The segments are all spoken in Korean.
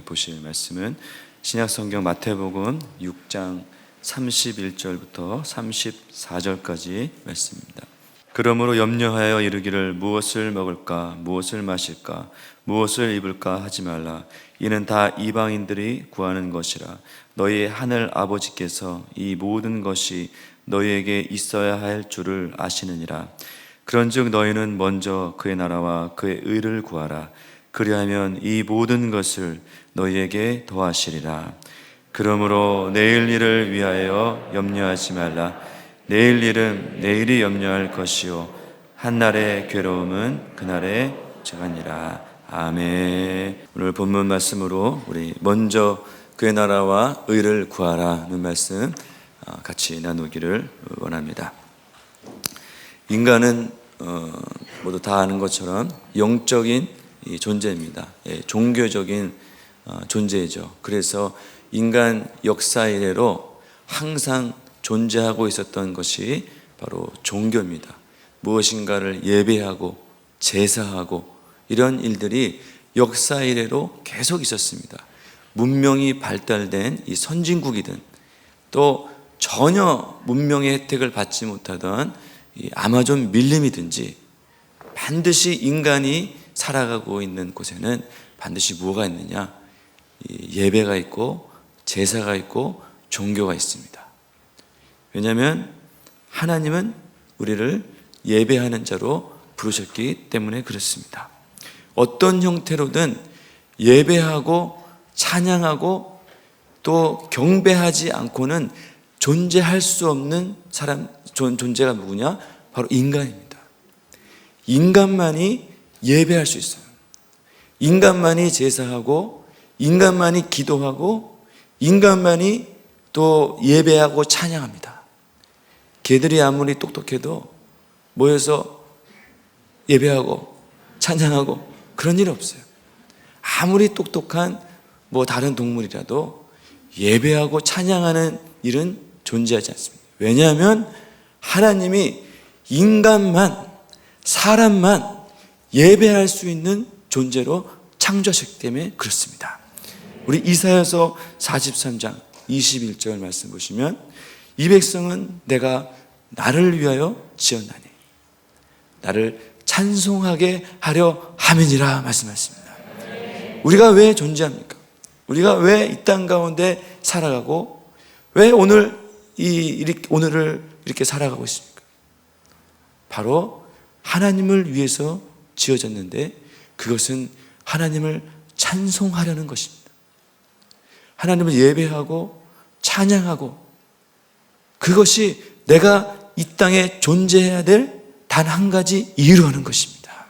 오늘 보실 말씀은 신약성경 마태복음 6장 31절부터 34절까지 말씀입니다. 그러므로 염려하여 이르기를 무엇을 먹을까 무엇을 마실까 무엇을 입을까 하지 말라. 이는 다 이방인들이 구하는 것이라. 너희 하늘 아버지께서 이 모든 것이 너희에게 있어야 할 줄을 아시느니라. 그런즉 너희는 먼저 그의 나라와 그의 의를 구하라. 그리하면 이 모든 것을 너희에게 더하시리라. 그러므로 내일 일을 위하여 염려하지 말라. 내일 일은 내일이 염려할 것이요 한날의 괴로움은 그날의 저가니라. 아멘. 오늘 본문 말씀으로 우리 먼저 그의 나라와 의를 구하라는 말씀 같이 나누기를 원합니다. 인간은 모두 다 아는 것처럼 영적인 존재입니다. 종교적인 존재죠. 그래서 인간 역사 이래로 항상 존재하고 있었던 것이 바로 종교입니다. 무엇인가를 예배하고 제사하고 이런 일들이 역사 이래로 계속 있었습니다. 문명이 발달된 이 선진국이든 또 전혀 문명의 혜택을 받지 못하던 이 아마존 밀림이든지 반드시 인간이 살아가고 있는 곳에는 반드시 뭐가 있느냐? 예배가 있고 제사가 있고 종교가 있습니다. 왜냐하면 하나님은 우리를 예배하는 자로 부르셨기 때문에 그렇습니다. 어떤 형태로든 예배하고 찬양하고 또 경배하지 않고는 존재할 수 없는 존재가 누구냐? 바로 인간입니다. 인간만이 예배할 수 있어요. 인간만이 제사하고 인간만이 기도하고 인간만이 또 예배하고 찬양합니다. 개들이 아무리 똑똑해도 모여서 예배하고 찬양하고 그런 일 없어요. 아무리 똑똑한 다른 동물이라도 예배하고 찬양하는 일은 존재하지 않습니다. 왜냐하면 하나님이 인간만 사람만 예배할 수 있는 존재로 창조하셨기 때문에 그렇습니다. 우리 이사야서 43장 21절 말씀 보시면 이 백성은 내가 나를 위하여 지었나니 나를 찬송하게 하려 함이니라 말씀하십니다. 우리가 왜 존재합니까? 우리가 왜 이 땅 가운데 살아가고 왜 오늘을 이렇게 살아가고 있습니까? 바로 하나님을 위해서 지어졌는데 그것은 하나님을 찬송하려는 것입니다. 하나님을 예배하고 찬양하고 그것이 내가 이 땅에 존재해야 될 단 한 가지 이유로 하는 것입니다.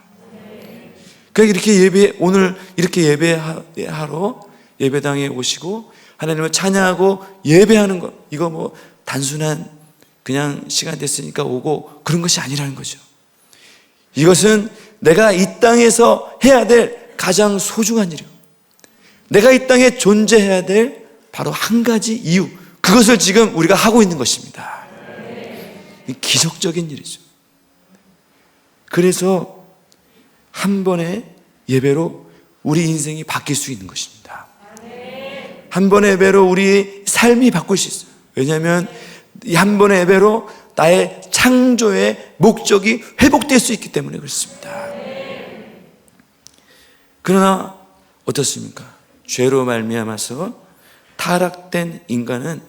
그러니까 오늘 이렇게 예배하러 예배당에 오시고 하나님을 찬양하고 예배하는 것, 이거 단순한 그냥 시간 됐으니까 오고 그런 것이 아니라는 거죠. 이것은 내가 이 땅에서 해야 될 가장 소중한 일이고 내가 이 땅에 존재해야 될 바로 한 가지 이유, 그것을 지금 우리가 하고 있는 것입니다. 기적적인 일이죠. 그래서 한 번의 예배로 우리 인생이 바뀔 수 있는 것입니다. 한 번의 예배로 우리의 삶이 바뀔 수 있어요. 왜냐하면 이 한 번의 예배로 나의 창조의 목적이 회복될 수 있기 때문에 그렇습니다. 그러나 어떻습니까? 죄로 말미암아서 타락된 인간은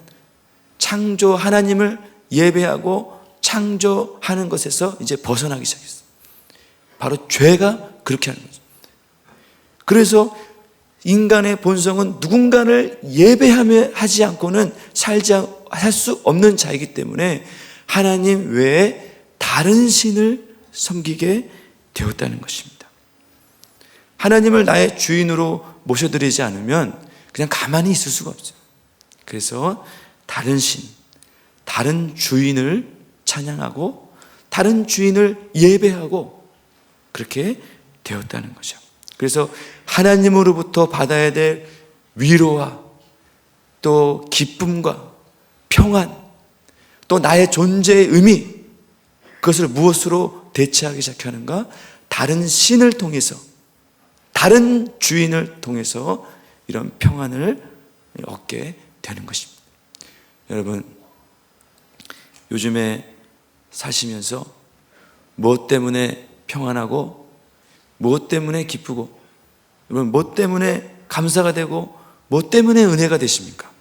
창조 하나님을 예배하고 창조하는 것에서 이제 벗어나기 시작했어요. 바로 죄가 그렇게 하는 거죠. 그래서 인간의 본성은 누군가를 예배하지 않고는 살 수 없는 자이기 때문에 하나님 외에 다른 신을 섬기게 되었다는 것입니다. 하나님을 나의 주인으로 모셔드리지 않으면 그냥 가만히 있을 수가 없어요. 그래서 다른 신, 다른 주인을 찬양하고 다른 주인을 예배하고 그렇게 되었다는 거죠. 그래서 하나님으로부터 받아야 될 위로와 또 기쁨과 평안, 또 나의 존재의 의미, 그것을 무엇으로 대체하기 시작하는가? 다른 신을 통해서, 다른 주인을 통해서 이런 평안을 얻게 되는 것입니다. 여러분, 요즘에 사시면서 무엇 때문에 평안하고 무엇 때문에 기쁘고, 여러분 무엇 때문에 감사가 되고 무엇 때문에 은혜가 되십니까?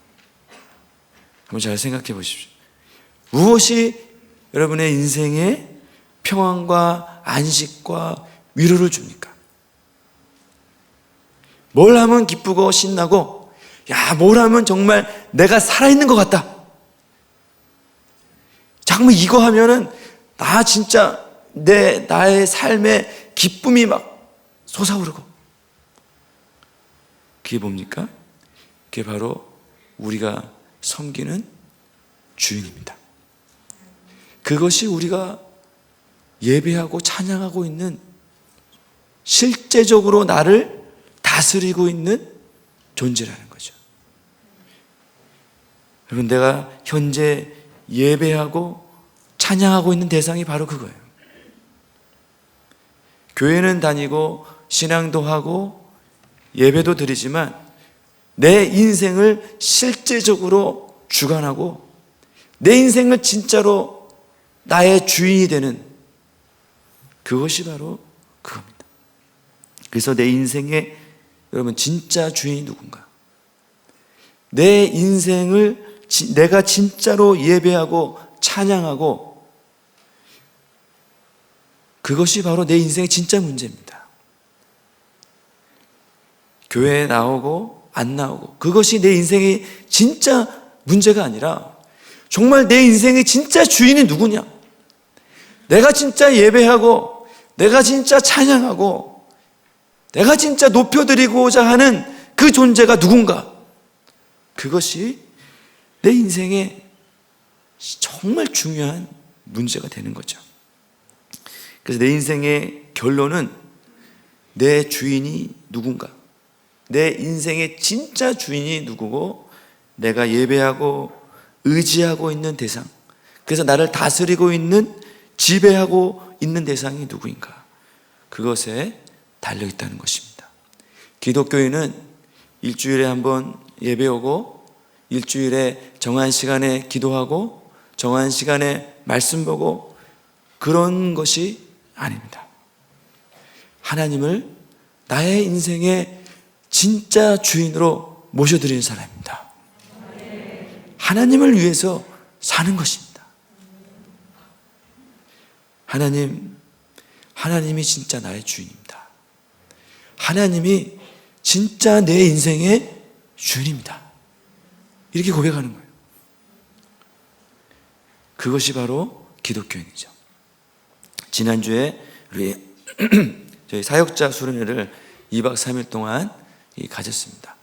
한번 잘 생각해 보십시오. 무엇이 여러분의 인생에 평안과 안식과 위로를 줍니까? 뭘 하면 기쁘고 신나고, 뭘 하면 정말 내가 살아있는 것 같다. 정말 이거 하면은 나 진짜 나의 삶에 기쁨이 막 솟아오르고. 그게 뭡니까? 그게 바로 우리가 섬기는 주인입니다. 그것이 우리가 예배하고 찬양하고 있는, 실제적으로 나를 다스리고 있는 존재라는 거죠. 여러분, 내가 현재 예배하고 찬양하고 있는 대상이 바로 그거예요. 교회는 다니고 신앙도 하고 예배도 드리지만 내 인생을 실제적으로 주관하고 내 인생을 진짜로 나의 주인이 되는, 그것이 바로 그겁니다. 그래서 내 인생의, 여러분, 진짜 주인이 누군가? 내 인생을 내가 진짜로 예배하고 찬양하고, 그것이 바로 내 인생의 진짜 문제입니다. 교회에 나오고 안 나오고, 그것이 내 인생의 진짜 문제가 아니라 정말 내 인생의 진짜 주인이 누구냐? 내가 진짜 예배하고 내가 진짜 찬양하고 내가 진짜 높여드리고자 하는 그 존재가 누군가? 그것이 내 인생의 정말 중요한 문제가 되는 거죠. 그래서 내 인생의 결론은 내 주인이 누군가, 내 인생의 진짜 주인이 누구고, 내가 예배하고 의지하고 있는 대상, 그래서 나를 다스리고 있는, 지배하고 있는 대상이 누구인가, 그것에 달려있다는 것입니다. 기독교인은 일주일에 한 번 예배 오고, 일주일에 정한 시간에 기도하고, 정한 시간에 말씀 보고, 그런 것이 아닙니다. 하나님을 나의 인생의 진짜 주인으로 모셔드리는 사람입니다. 하나님을 위해서 사는 것입니다. 하나님이 진짜 나의 주인입니다. 하나님이 진짜 내 인생의 주인입니다. 이렇게 고백하는 거예요. 그것이 바로 기독교인이죠. 지난주에 우리 저희 사역자 수련회를 2박 3일 동안 가졌습니다.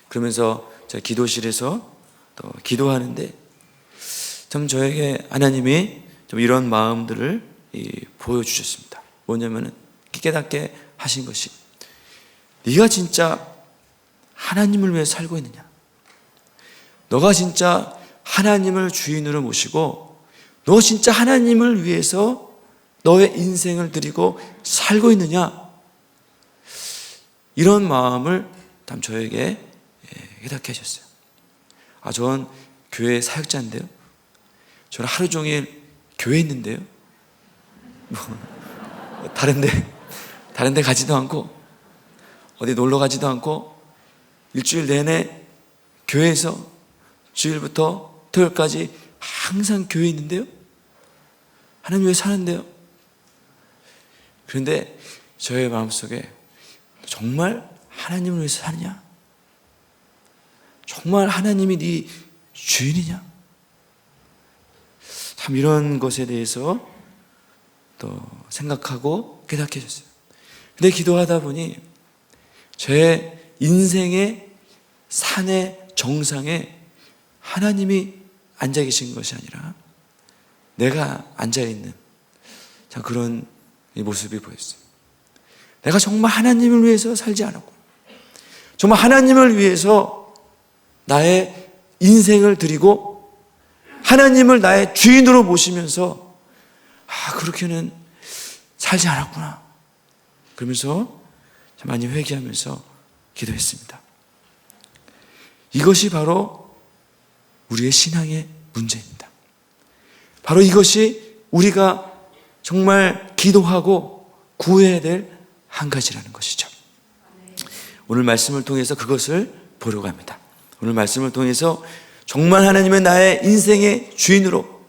그러면서 제가 기도실에서 또 기도하는데 참 저에게 하나님이 좀 이런 마음들을 보여주셨습니다. 뭐냐면은 깨닫게 하신 것이, 네가 진짜 하나님을 위해 살고 있느냐? 너가 진짜 하나님을 주인으로 모시고 너 진짜 하나님을 위해서 너의 인생을 드리고 살고 있느냐? 이런 마음을 참 저에게 깨닫게 하셨어요. 전 교회 사역자인데요. 저는 하루 종일 교회에 있는데요. 다른 데 가지도 않고 어디 놀러 가지도 않고 일주일 내내 교회에서 주일부터 토요일까지 항상 교회에 있는데요. 하나님 왜 사는데요? 그런데 저의 마음속에 정말 하나님을 위해서 사느냐? 정말 하나님이 네 주인이냐? 참 이런 것에 대해서 또 생각하고 깨닫게 해줬어요. 근데 기도하다 보니 제 인생의 산의 정상에 하나님이 앉아 계신 것이 아니라 내가 앉아있는 그런 모습이 보였어요. 내가 정말 하나님을 위해서 살지 않았고, 정말 하나님을 위해서 나의 인생을 드리고 하나님을 나의 주인으로 모시면서 그렇게는 살지 않았구나, 그러면서 많이 회개하면서 기도했습니다. 이것이 바로 우리의 신앙의 문제입니다. 바로 이것이 우리가 정말 기도하고 구해야 될 한 가지라는 것이죠. 오늘 말씀을 통해서 그것을 보려고 합니다. 오늘 말씀을 통해서 정말 하나님의 나의 인생의 주인으로,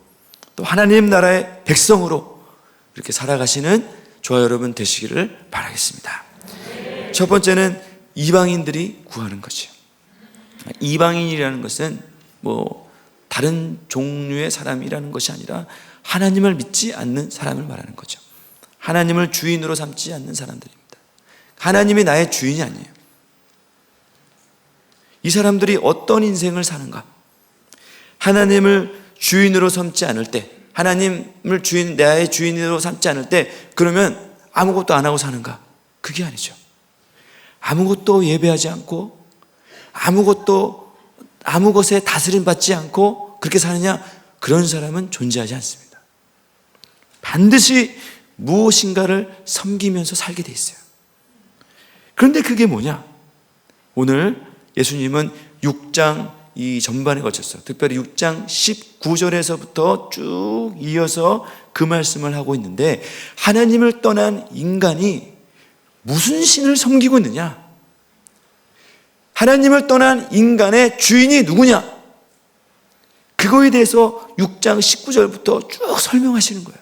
또 하나님 나라의 백성으로 이렇게 살아가시는 저와 여러분 되시기를 바라겠습니다. 첫 번째는 이방인들이 구하는 것이요. 이방인이라는 것은 다른 종류의 사람이라는 것이 아니라 하나님을 믿지 않는 사람을 말하는 거죠. 하나님을 주인으로 삼지 않는 사람들입니다. 하나님이 나의 주인이 아니에요. 이 사람들이 어떤 인생을 사는가? 하나님을 주인으로 삼지 않을 때, 하나님을 나의 주인으로 삼지 않을 때, 그러면 아무것도 안 하고 사는가? 그게 아니죠. 아무것도 예배하지 않고, 아무 것에 다스림 받지 않고 그렇게 사느냐? 그런 사람은 존재하지 않습니다. 반드시 무엇인가를 섬기면서 살게 돼 있어요. 그런데 그게 뭐냐? 오늘 예수님은 6장 이 전반에 걸쳐서, 특별히 6장 19절에서부터 쭉 이어서 그 말씀을 하고 있는데, 하나님을 떠난 인간이 무슨 신을 섬기고 있느냐? 하나님을 떠난 인간의 주인이 누구냐? 그거에 대해서 6장 19절부터 쭉 설명하시는 거예요.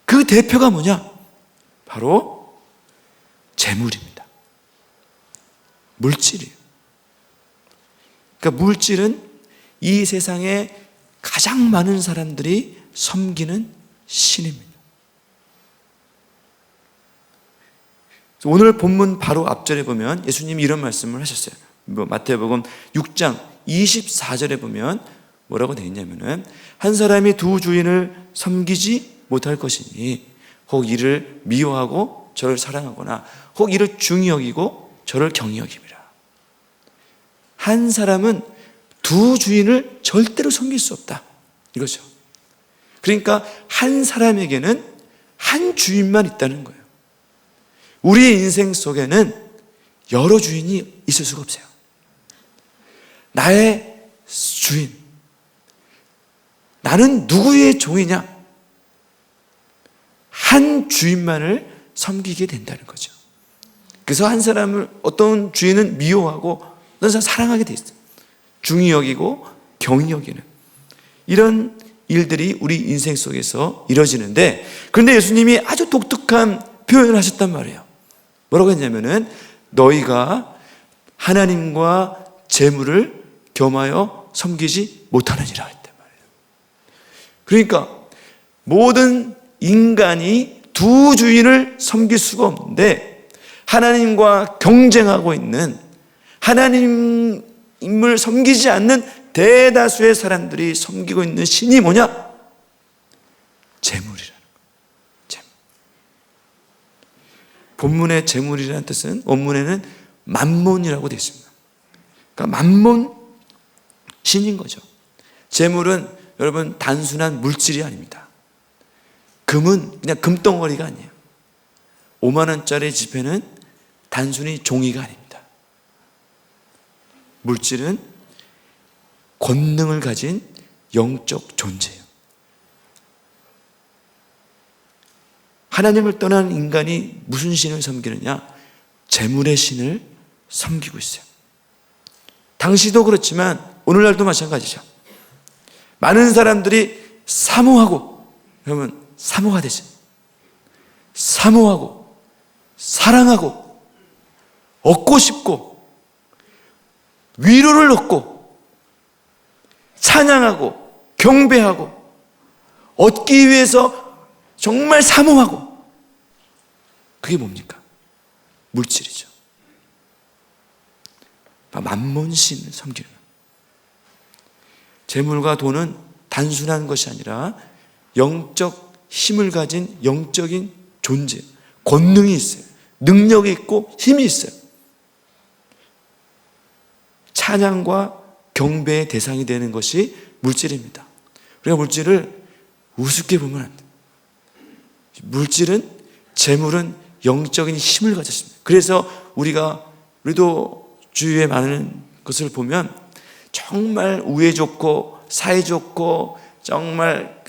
그 대표가 뭐냐? 바로 재물입니다. 물질이에요. 그러니까 물질은 이 세상에 가장 많은 사람들이 섬기는 신입니다. 오늘 본문 바로 앞절에 보면 예수님이 이런 말씀을 하셨어요. 마태복음 6장 24절에 보면 뭐라고 되어 있냐면은, 한 사람이 두 주인을 섬기지 못할 것이니 혹 이를 미워하고 저를 사랑하거나 혹 이를 중히 여기고 저를 경히 여김이라. 한 사람은 두 주인을 절대로 섬길 수 없다, 이거죠. 그러니까 한 사람에게는 한 주인만 있다는 거예요. 우리의 인생 속에는 여러 주인이 있을 수가 없어요. 나의 주인, 나는 누구의 종이냐? 한 주인만을 섬기게 된다는 거죠. 그래서 한 사람을, 어떤 주인은 미워하고 어떤 사람은 사랑하게 돼 있어요. 중히 여기고 경히 여기는 이런 일들이 우리 인생 속에서 이루어지는데, 그런데 예수님이 아주 독특한 표현을 하셨단 말이에요. 뭐라고 했냐면은, 너희가 하나님과 재물을 겸하여 섬기지 못하느니라 했단 말이에요. 그러니까 모든 인간이 두 주인을 섬길 수가 없는데, 하나님과 경쟁하고 있는, 하나님을 섬기지 않는 대다수의 사람들이 섬기고 있는 신이 뭐냐? 재물이라는 거예요. 재물. 본문의 재물이라는 뜻은 원문에는 만몬이라고 되어 있습니다. 그러니까 만몬, 신인 거죠. 재물은 여러분 단순한 물질이 아닙니다. 금은 그냥 금덩어리가 아니에요. 5만 원짜리 지폐는 단순히 종이가 아닙니다. 물질은 권능을 가진 영적 존재예요. 하나님을 떠난 인간이 무슨 신을 섬기느냐? 재물의 신을 섬기고 있어요. 당시도 그렇지만 오늘날도 마찬가지죠. 많은 사람들이 사모하고, 그러면 사모가 되죠. 사모하고 사랑하고 얻고 싶고 위로를 얻고 찬양하고 경배하고 얻기 위해서 정말 사모하고, 그게 뭡니까? 물질이죠. 만몬신을 섬기는 거예요. 재물과 돈은 단순한 것이 아니라 영적 힘을 가진 영적인 존재, 권능이 있어요. 능력이 있고 힘이 있어요. 찬양과 경배의 대상이 되는 것이 물질입니다. 우리가 물질을 우습게 보면 안 돼요. 물질은, 재물은 영적인 힘을 가졌습니다. 그래서 우리도 주위에 많은 그것을 보면 정말 우애 좋고 사이 좋고 정말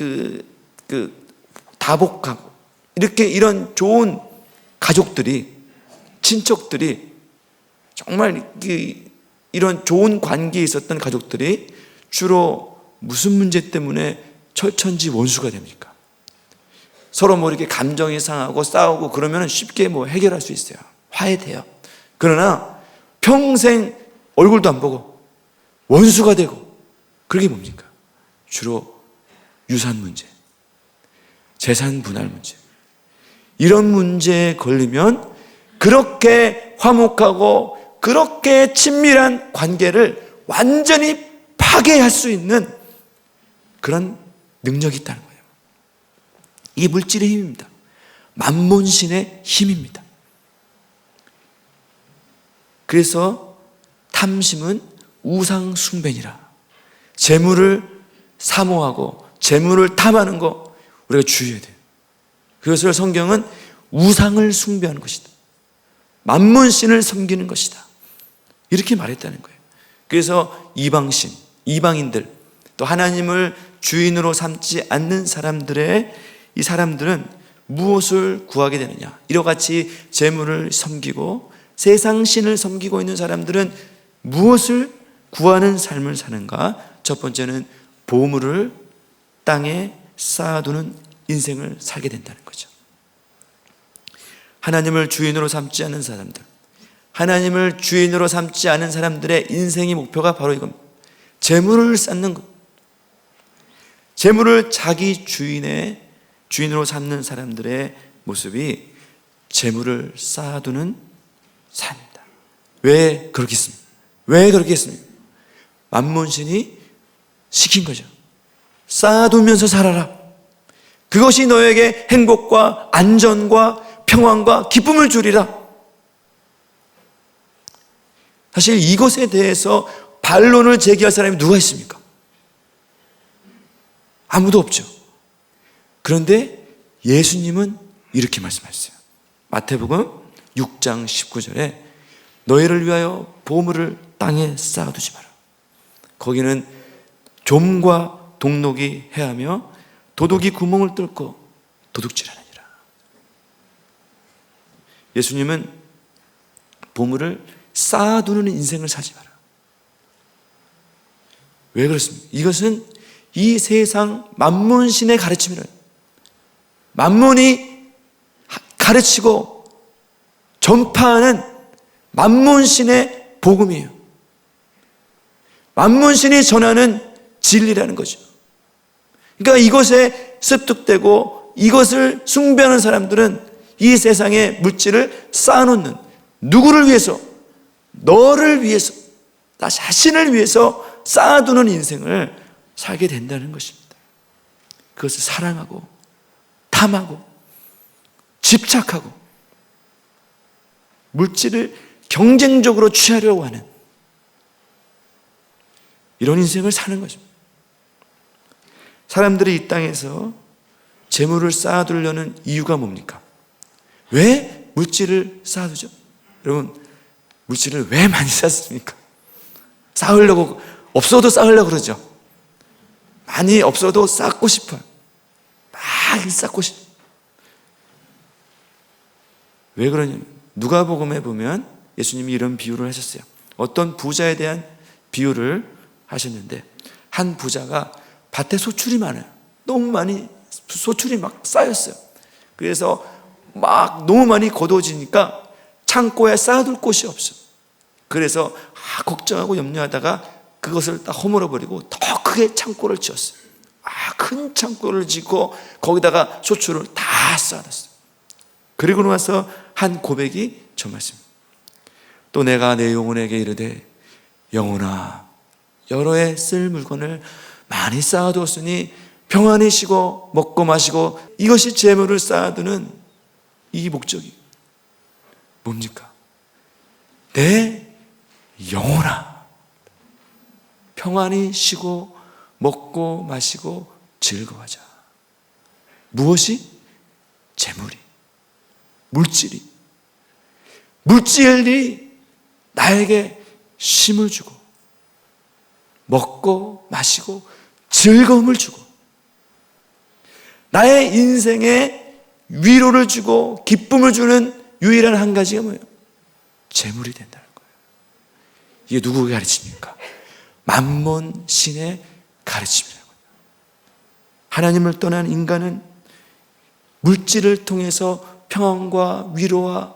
다복하고 이렇게 이런 좋은 가족들이, 친척들이, 정말 이런 좋은 관계에 있었던 가족들이 주로 무슨 문제 때문에 철천지 원수가 됩니까? 서로 뭐 이렇게 감정이 상하고 싸우고 그러면 쉽게 뭐 해결할 수 있어요. 화해돼요. 그러나 평생 얼굴도 안 보고 원수가 되고, 그게 뭡니까? 주로 유산 문제, 재산 분할 문제, 이런 문제에 걸리면 그렇게 화목하고 그렇게 친밀한 관계를 완전히 파괴할 수 있는 그런 능력이 있다는 거예요. 이게 물질의 힘입니다. 만몬신의 힘입니다. 그래서 탐심은 우상 숭배니라. 재물을 사모하고 재물을 탐하는 거 우리가 주의해야 돼요. 그것을 성경은 우상을 숭배하는 것이다, 만몬신을 섬기는 것이다, 이렇게 말했다는 거예요. 그래서 이방신, 이방인들, 또 하나님을 주인으로 삼지 않는 이 사람들은 무엇을 구하게 되느냐? 이러같이 재물을 섬기고 세상 신을 섬기고 있는 사람들은 무엇을 구하는 삶을 사는가? 첫 번째는 보물을 땅에 쌓아두는 인생을 살게 된다는 거죠. 하나님을 주인으로 삼지 않는 사람들, 하나님을 주인으로 삼지 않은 사람들의 인생의 목표가 바로 이겁니다. 재물을 쌓는 것. 재물을 자기 주인으로 삼는 사람들의 모습이 재물을 쌓아두는 삶입니다. 왜 그렇게 했습니까? 왜 그렇게 했습니까? 만몬신이 시킨 거죠. 쌓아두면서 살아라. 그것이 너에게 행복과 안전과 평안과 기쁨을 주리라. 사실 이것에 대해서 반론을 제기할 사람이 누가 있습니까? 아무도 없죠. 그런데 예수님은 이렇게 말씀하셨어요. 마태복음 6장 19절에 너희를 위하여 보물을 땅에 쌓아두지 마라. 거기는 좀과 동록이 해하며 도둑이 구멍을 뚫고 도둑질하느니라. 예수님은 보물을 쌓아두는 인생을 살지 마라. 왜 그렇습니까? 이것은 이 세상 만몬신의 가르침이라. 만몬이 가르치고 전파하는 만몬신의 복음이에요. 만몬신이 전하는 진리라는 거죠. 그러니까 이것에 습득되고 이것을 숭배하는 사람들은 이 세상의 물질을 쌓아놓는, 누구를 위해서? 너를 위해서, 나 자신을 위해서 쌓아두는 인생을 살게 된다는 것입니다. 그것을 사랑하고 탐하고 집착하고 물질을 경쟁적으로 취하려고 하는 이런 인생을 사는 것입니다. 사람들이 이 땅에서 재물을 쌓아두려는 이유가 뭡니까? 왜 물질을 쌓아두죠? 여러분, 물질을 왜 많이 쌓습니까? 쌓으려고, 없어도 쌓으려고 그러죠. 많이 없어도 쌓고 싶어요. 막 쌓고 싶어요. 왜 그러냐면 누가복음에 보면 예수님이 이런 비유를 하셨어요. 어떤 부자에 대한 비유를 하셨는데, 한 부자가 밭에 소출이 많아요. 너무 많이 소출이 막 쌓였어요. 그래서 막 너무 많이 거둬지니까 창고에 쌓아둘 곳이 없어요. 그래서 걱정하고 염려하다가 그것을 다 허물어 버리고 더 크게 창고를 지었어요. 큰 창고를 짓고 거기다가 소출을 다 쌓아놨어요. 그리고 나서 한 고백이 저 말씀입니다. 또 내가 내 영혼에게 이르되 영혼아, 여러 해 쓸 물건을 많이 쌓아두었으니 평안히 쉬고 먹고 마시고, 이것이 재물을 쌓아두는 이 목적이 뭡니까? 내 영혼아, 평안히 쉬고 먹고 마시고 즐거워하자. 무엇이? 재물이, 물질이 나에게 쉼을 주고 먹고 마시고 즐거움을 주고 나의 인생에 위로를 주고 기쁨을 주는 유일한 한 가지가 뭐예요? 재물이 된다는 거예요. 이게 누구에게 가르칩니까? 만몬 신의 가르침이라고요. 하나님을 떠난 인간은 물질을 통해서 평안과 위로와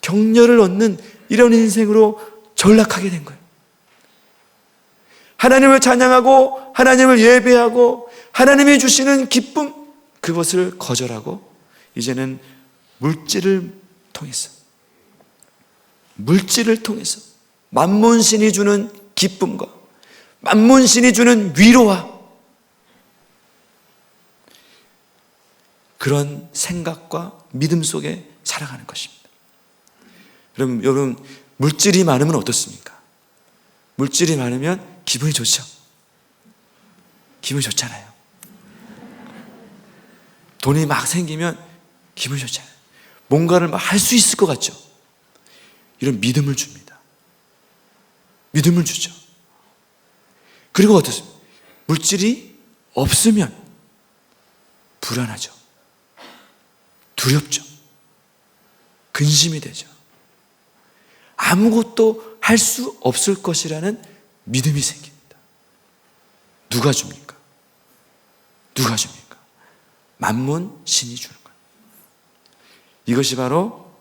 격려를 얻는 이런 인생으로 전락하게 된 거예요. 하나님을 찬양하고 하나님을 예배하고 하나님이 주시는 기쁨, 그것을 거절하고 이제는 물질을 통해서 만몬신이 주는 기쁨과 만몬신이 주는 위로와 그런 생각과 믿음 속에 살아가는 것입니다. 여러분, 물질이 많으면 어떻습니까? 물질이 많으면 기분이 좋죠. 기분이 좋잖아요. 돈이 막 생기면 기분이 좋잖아요. 뭔가를 막 할 수 있을 것 같죠. 이런 믿음을 줍니다. 믿음을 주죠. 그리고 어떻습니까? 물질이 없으면 불안하죠. 두렵죠. 근심이 되죠. 아무것도 할 수 없을 것이라는 믿음이 생깁니다. 누가 줍니까? 누가 줍니까? 만몬 신이 주는 거예요. 이것이 바로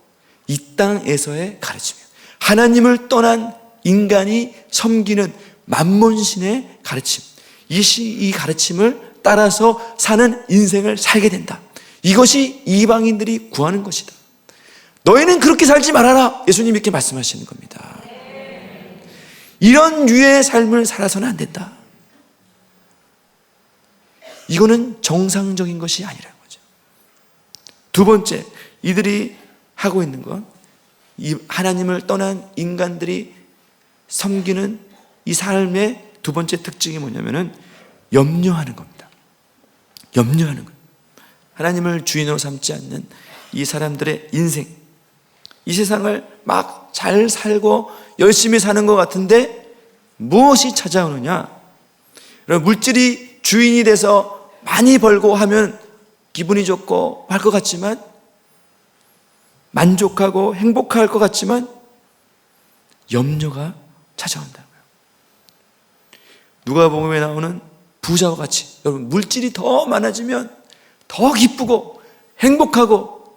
이 땅에서의 가르침이에요. 하나님을 떠난 인간이 섬기는 만몬 신의 가르침. 이 가르침을 따라서 사는 인생을 살게 된다. 이것이 이방인들이 구하는 것이다. 너희는 그렇게 살지 말아라. 예수님 이렇게 말씀하시는 겁니다. 이런 유의 삶을 살아서는 안 된다. 이거는 정상적인 것이 아니라는 거죠. 두 번째, 이들이 하고 있는 건 이 하나님을 떠난 인간들이 섬기는 이 삶의 두 번째 특징이 뭐냐면은 염려하는 겁니다. 염려하는 거예요. 하나님을 주인으로 삼지 않는 이 사람들의 인생, 이 세상을 막 잘 살고 열심히 사는 것 같은데 무엇이 찾아오느냐? 물질이 주인이 돼서 많이 벌고 하면 기분이 좋고 할 것 같지만, 만족하고 행복할 것 같지만 염려가 찾아온다고요. 누가복음에 나오는 부자와 같이, 여러분, 물질이 더 많아지면 더 기쁘고 행복하고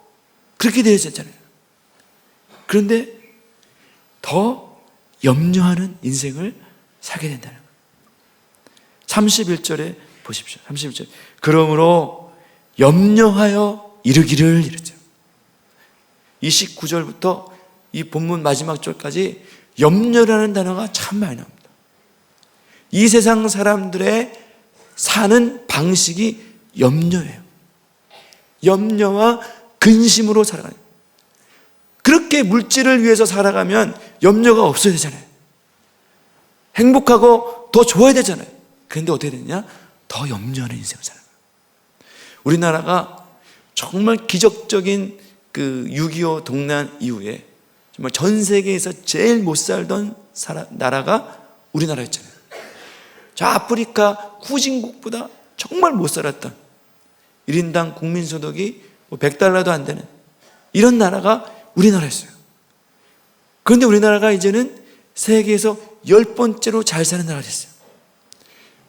그렇게 되어졌잖아요. 그런데 더 염려하는 인생을 살게 된다는 거예요. 31절에 보십시오. 31절. 그러므로 염려하여 이르기를 이랬죠. 29절부터 이 본문 마지막 절까지 염려라는 단어가 참 많이 나옵니다. 이 세상 사람들의 사는 방식이 염려예요. 염려와 근심으로 살아가는 거예요. 그렇게 물질을 위해서 살아가면 염려가 없어야 되잖아요. 행복하고 더 좋아야 되잖아요. 그런데 어떻게 되느냐? 더 염려하는 인생을 살아가요. 우리나라가 정말 기적적인 그 6.25 동란 이후에 정말 전 세계에서 제일 못 살던 나라가 우리나라였잖아요. 저 아프리카 후진국보다 정말 못 살았던 1인당 국민소득이 $100도 안 되는 이런 나라가 우리나라였어요. 그런데 우리나라가 이제는 세계에서 10번째로 잘 사는 나라가 됐어요.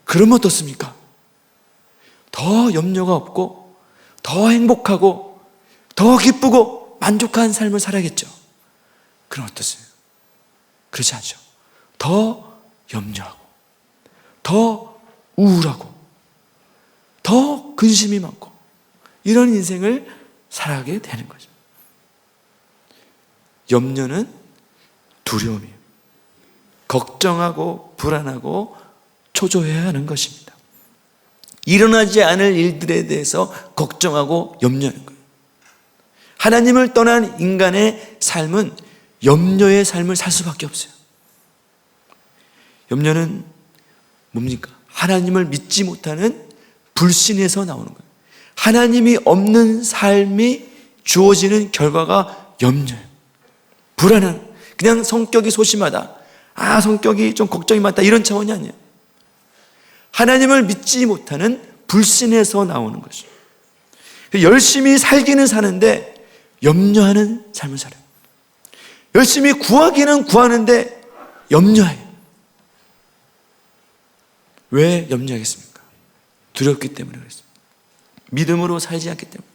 그러면 어떻습니까? 더 염려가 없고 더 행복하고 더 기쁘고 만족한 삶을 살아야겠죠. 그럼 어떠세요? 그렇지 않죠. 더 염려하고 더 우울하고 더 근심이 많고 이런 인생을 살아가게 되는 거죠. 염려는 두려움이에요. 걱정하고 불안하고 초조해야 하는 것입니다. 일어나지 않을 일들에 대해서 걱정하고 염려하는 거예요. 하나님을 떠난 인간의 삶은 염려의 삶을 살 수밖에 없어요. 염려는 뭡니까? 하나님을 믿지 못하는 불신에서 나오는 거예요. 하나님이 없는 삶이 주어지는 결과가 염려예요. 불안한, 그냥 성격이 소심하다, 성격이 좀 걱정이 많다, 이런 차원이 아니에요. 하나님을 믿지 못하는 불신에서 나오는 것이죠. 열심히 살기는 사는데 염려하는 삶을 살아요. 열심히 구하기는 구하는데 염려해요. 왜 염려하겠습니까? 두렵기 때문에 그렇습니다. 믿음으로 살지 않기 때문에,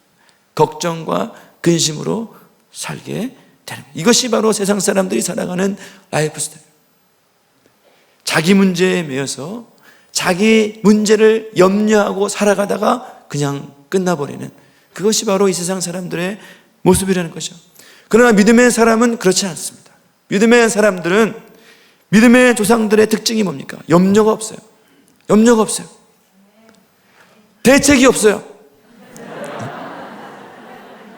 걱정과 근심으로 살게 되는 거예요. 이것이 바로 세상 사람들이 살아가는 라이프 스타일. 자기 문제에 매여서 자기 문제를 염려하고 살아가다가 그냥 끝나버리는, 그것이 바로 이 세상 사람들의 모습이라는 것이죠. 그러나 믿음의 사람은 그렇지 않습니다. 믿음의 사람들은, 믿음의 조상들의 특징이 뭡니까? 염려가 없어요. 염려가 없어요. 대책이 없어요.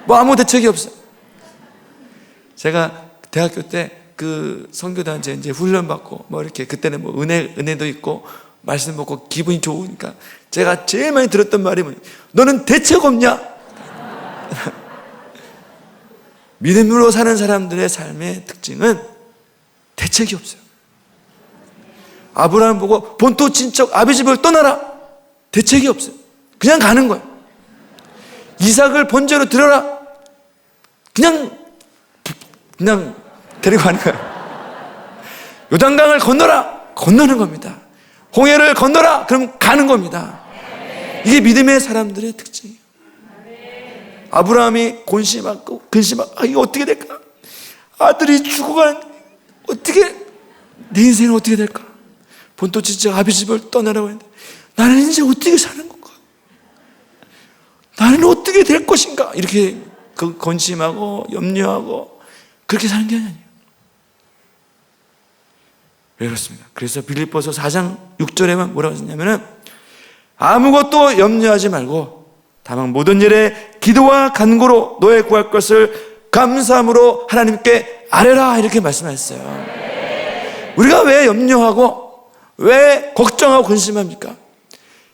뭐 아무 대책이 없어요. 제가 대학교 때 그 선교단체 이제 훈련 받고 뭐 이렇게, 그때는 뭐 은혜도 있고 말씀 먹고 기분이 좋으니까 제가 제일 많이 들었던 말이 뭐냐, 너는 대책 없냐? 믿음으로 사는 사람들의 삶의 특징은 대책이 없어요. 아브라함 보고 본토 친척 아비 집을 떠나라. 대책이 없어요. 그냥 가는 거예요. 이삭을 번제로 드려라. 그냥 데리고 가는 거예요. 요단강을 건너라. 건너는 겁니다. 홍해를 건너라. 그럼 가는 겁니다. 이게 믿음의 사람들의 특징이에요. 아브라함이 근심하고 이거 어떻게 될까? 아들이 죽어간, 어떻게, 내 인생은 어떻게 될까? 본토 친척 아비 집을 떠나라고 했는데 나는 이제 어떻게 사는 건가? 나는 어떻게 될 것인가? 이렇게 근심하고 염려하고 그렇게 사는 게 아니에요. 왜 그렇습니까? 그래서 빌립보서 4장 6절에만 뭐라고 했냐면은, 아무것도 염려하지 말고 다만 모든 일에 기도와 간구로 너의 구할 것을 감사함으로 하나님께 아뢰라, 이렇게 말씀하셨어요. 우리가 왜 염려하고 왜 걱정하고 근심합니까?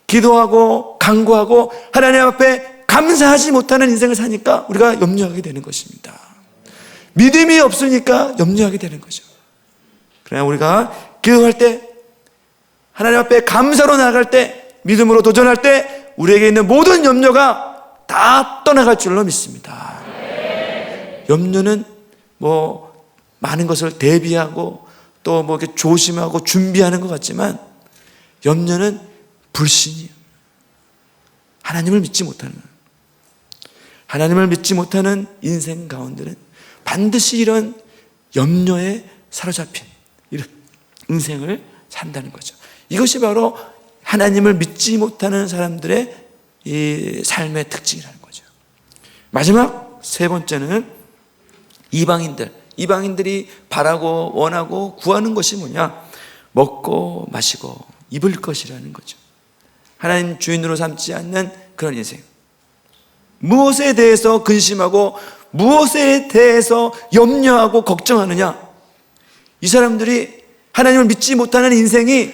기도하고 간구하고 하나님 앞에 감사하지 못하는 인생을 사니까 우리가 염려하게 되는 것입니다. 믿음이 없으니까 염려하게 되는 거죠. 그러나 우리가 기도할 때, 하나님 앞에 감사로 나아갈 때, 믿음으로 도전할 때 우리에게 있는 모든 염려가 다 떠나갈 줄로 믿습니다. 염려는 뭐 많은 것을 대비하고 또 뭐 이렇게 조심하고 준비하는 것 같지만, 염려는 불신이에요. 하나님을 믿지 못하는 인생 가운데는 반드시 이런 염려에 사로잡힌 이런 인생을 산다는 거죠. 이것이 바로 하나님을 믿지 못하는 사람들의 이 삶의 특징이라는 거죠. 마지막 세 번째는 이방인들이 바라고 원하고 구하는 것이 뭐냐? 먹고 마시고 입을 것이라는 거죠. 하나님 주인으로 삼지 않는 그런 인생. 무엇에 대해서 근심하고 무엇에 대해서 염려하고 걱정하느냐? 이 사람들이 하나님을 믿지 못하는 인생이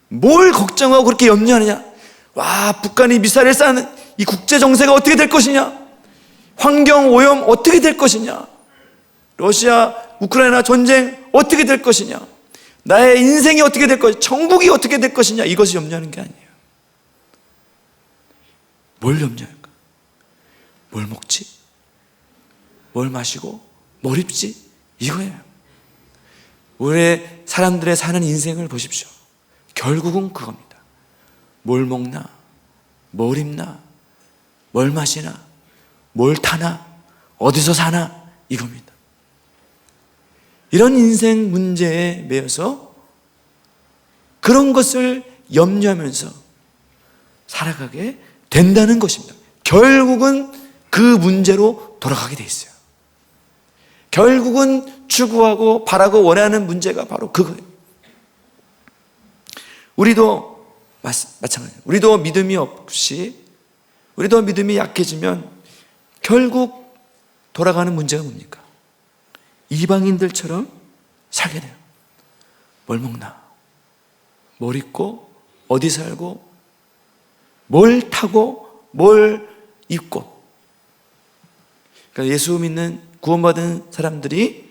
뭘 걱정하고 그렇게 염려하느냐? 와, 북한이 미사일을 쏘는 이 국제 정세가 어떻게 될 것이냐? 환경 오염 어떻게 될 것이냐? 러시아 우크라이나 전쟁 어떻게 될 것이냐? 나의 인생이 어떻게 될 것이냐? 천국이 어떻게 될 것이냐? 이것을 염려하는 게 아니에요. 뭘 염려할까? 뭘 먹지? 뭘 마시고? 뭘 입지? 이거예요. 우리 사람들의 사는 인생을 보십시오. 결국은 그겁니다. 뭘 먹나? 뭘 입나? 뭘 마시나? 뭘 타나? 어디서 사나? 이겁니다. 이런 인생 문제에 매여서 그런 것을 염려하면서 살아가게 된다는 것입니다. 결국은 그 문제로 돌아가게 돼 있어요. 결국은 추구하고 바라고 원하는 문제가 바로 그거예요. 우리도 마찬가지예요. 우리도 믿음이 없이, 우리도 믿음이 약해지면 결국 돌아가는 문제가 뭡니까? 이방인들처럼 살게 돼요. 뭘 먹나? 뭘 입고? 어디 살고? 뭘 타고? 뭘 입고? 그러니까 예수 믿는 구원받은 사람들이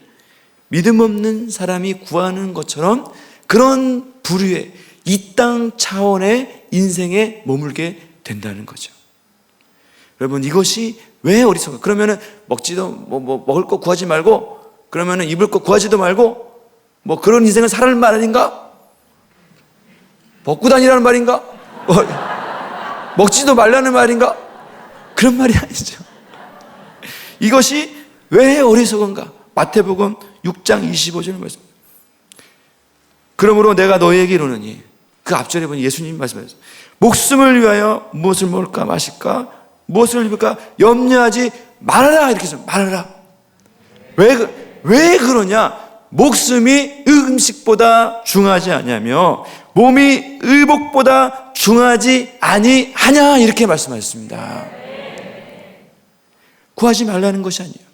믿음 없는 사람이 구하는 것처럼 그런 부류의 이 땅 차원의 인생에 머물게 된다는 거죠. 여러분, 이것이 왜 어리석어? 그러면은 먹지도 먹을 거 구하지 말고, 그러면은 입을 거 구하지도 말고, 그런 인생을 살라는 말인가? 먹고 다니라는 말인가? 먹지도 말라는 말인가? 그런 말이 아니죠. 이것이 왜 어리석은가? 마태복음 6장 25절 말씀. 그러므로 내가 너희에게 이르노니, 그 앞절에 보니 예수님이 말씀하셨어요. 목숨을 위하여 무엇을 먹을까 마실까 무엇을 입을까 염려하지 말아라. 이렇게 해서 말아라. 왜 그러냐? 목숨이 음식보다 중하지 아니하며 몸이 의복보다 중하지 아니하냐, 이렇게 말씀하셨습니다. 구하지 말라는 것이 아니에요.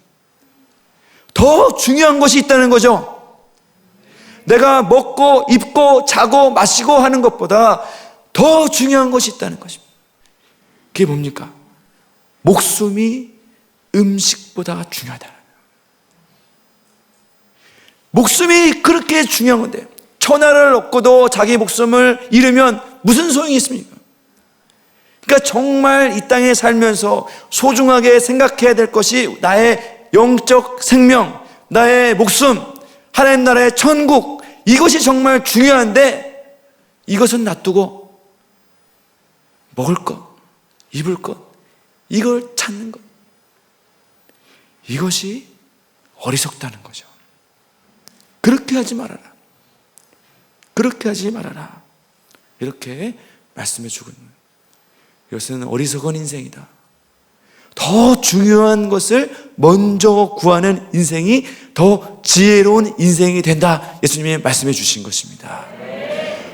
더 중요한 것이 있다는 거죠. 내가 먹고 입고 자고 마시고 하는 것보다 더 중요한 것이 있다는 것입니다. 그게 뭡니까? 목숨이 음식보다 중요하다. 목숨이 그렇게 중요한 건데, 천하를 얻고도 자기 목숨을 잃으면 무슨 소용이 있습니까? 그러니까 정말 이 땅에 살면서 소중하게 생각해야 될 것이 나의 영적 생명, 나의 목숨, 하나님 나라의 천국, 이것이 정말 중요한데, 이것은 놔두고 먹을 것, 입을 것, 이걸 찾는 것, 이것이 어리석다는 거죠. 그렇게 하지 말아라. 그렇게 하지 말아라. 이렇게 말씀해 주고 있는 거예요. 이것은 어리석은 인생이다. 더 중요한 것을 먼저 구하는 인생이 더 지혜로운 인생이 된다. 예수님이 말씀해 주신 것입니다.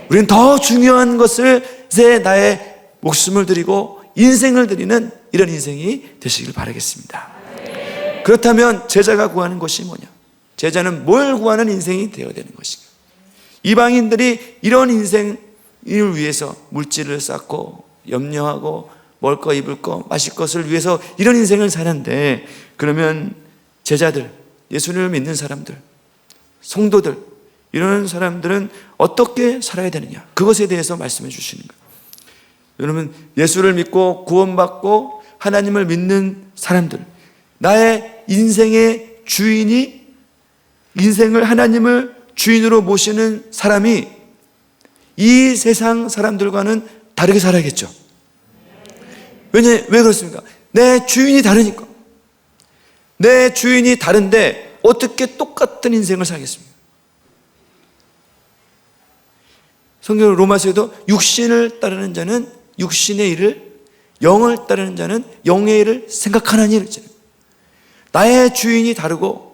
우리는 더 중요한 것을 나의 목숨을 드리고 인생을 드리는 이런 인생이 되시길 바라겠습니다. 그렇다면 제자가 구하는 것이 뭐냐? 제자는 뭘 구하는 인생이 되어야 되는 것인가? 이방인들이 이런 인생을 위해서 물질을 쌓고 염려하고 먹을 거 입을 거 마실 것을 위해서 이런 인생을 사는데, 그러면 제자들, 예수님을 믿는 사람들, 성도들, 이런 사람들은 어떻게 살아야 되느냐, 그것에 대해서 말씀해 주시는 거예요. 여러분, 예수를 믿고 구원받고 하나님을 믿는 사람들, 나의 인생의 주인이, 인생을 하나님을 주인으로 모시는 사람이 이 세상 사람들과는 다르게 살아야겠죠. 왜 그렇습니까? 내 주인이 다르니까. 내 주인이 다른데 어떻게 똑같은 인생을 살겠습니까? 성경 로마서에도 육신을 따르는 자는 육신의 일을, 영을 따르는 자는 영의 일을 생각하나니 이랬잖아요. 나의 주인이 다르고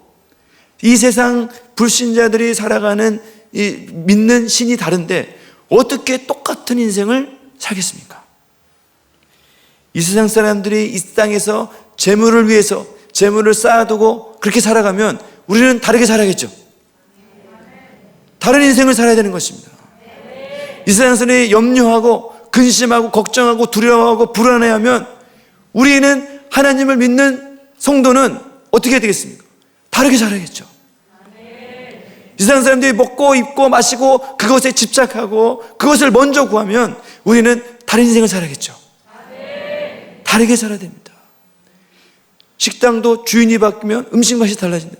이 세상 불신자들이 살아가는 이 믿는 신이 다른데 어떻게 똑같은 인생을 살겠습니까? 이 세상 사람들이 이 땅에서 재물을 위해서 재물을 쌓아두고 그렇게 살아가면 우리는 다르게 살아야겠죠. 다른 인생을 살아야 되는 것입니다. 이 세상 사람들이 염려하고 근심하고 걱정하고 두려워하고 불안해하면 우리는 하나님을 믿는 성도는 어떻게 해야 되겠습니까? 다르게 살아야겠죠. 이 세상 사람들이 먹고 입고 마시고 그것에 집착하고 그것을 먼저 구하면 우리는 다른 인생을 살아야겠죠. 다르게 살아야 됩니다. 식당도 주인이 바뀌면 음식 맛이 달라진다.